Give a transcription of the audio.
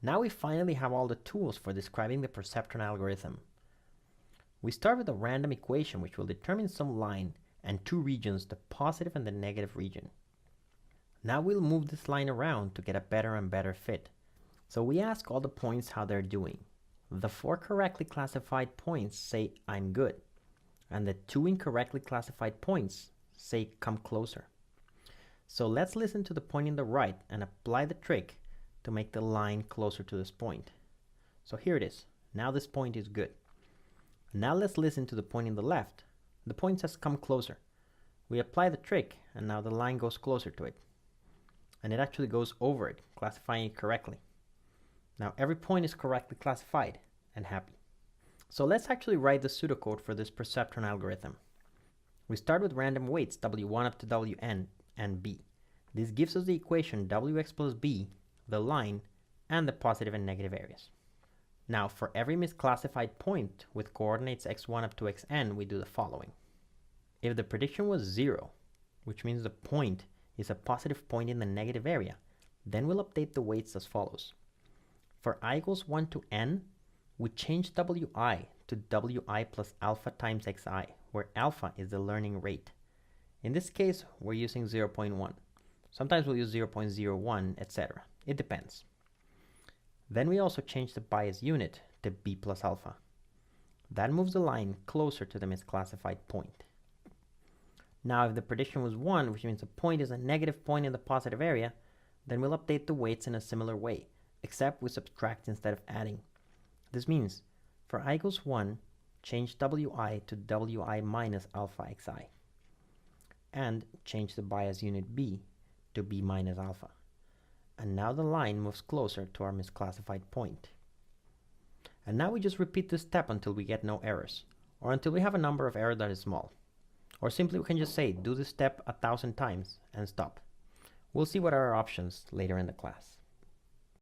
Now we finally have all the tools for describing the perceptron algorithm. We start with a random equation which will determine some line and two regions, the positive and the negative region. Now we'll move this line around to get a better and better fit. So we ask all the points how they're doing. The 4 correctly classified points say I'm good, and the 2 incorrectly classified points say come closer. So let's listen to the point in the right and apply the trick to make the line closer to this point. So here it is. Now this point is good. Now let's listen to the point in the left. The point says come closer. We apply the trick and now the line goes closer to it. And it actually goes over it, classifying it correctly. Now every point is correctly classified and happy. So let's actually write the pseudocode for this perceptron algorithm. We start with random weights w1 up to wn and b. This gives us the equation wx plus b, the line, and the positive and negative areas. Now for every misclassified point with coordinates x1 up to xn, we do the following. If the prediction was 0, which means the point is a positive point in the negative area, then we'll update the weights as follows. For I equals 1 to n, we change wi to wi plus alpha times xi, where alpha is the learning rate. In this case, we're using 0.1. Sometimes we'll use 0.01, etc. It depends. Then we also change the bias unit to b plus alpha. That moves the line closer to the misclassified point. Now if the prediction was 1, which means a point is a negative point in the positive area, then we'll update the weights in a similar way, except we subtract instead of adding. This means for I equals 1, change wi to wi minus alpha xi, and change the bias unit b to b minus alpha. And now the line moves closer to our misclassified point. And now we just repeat this step until we get no errors, or until we have a number of errors that is small. Or simply we can just say, do this step 1,000 times and stop. We'll see what are our options later in the class.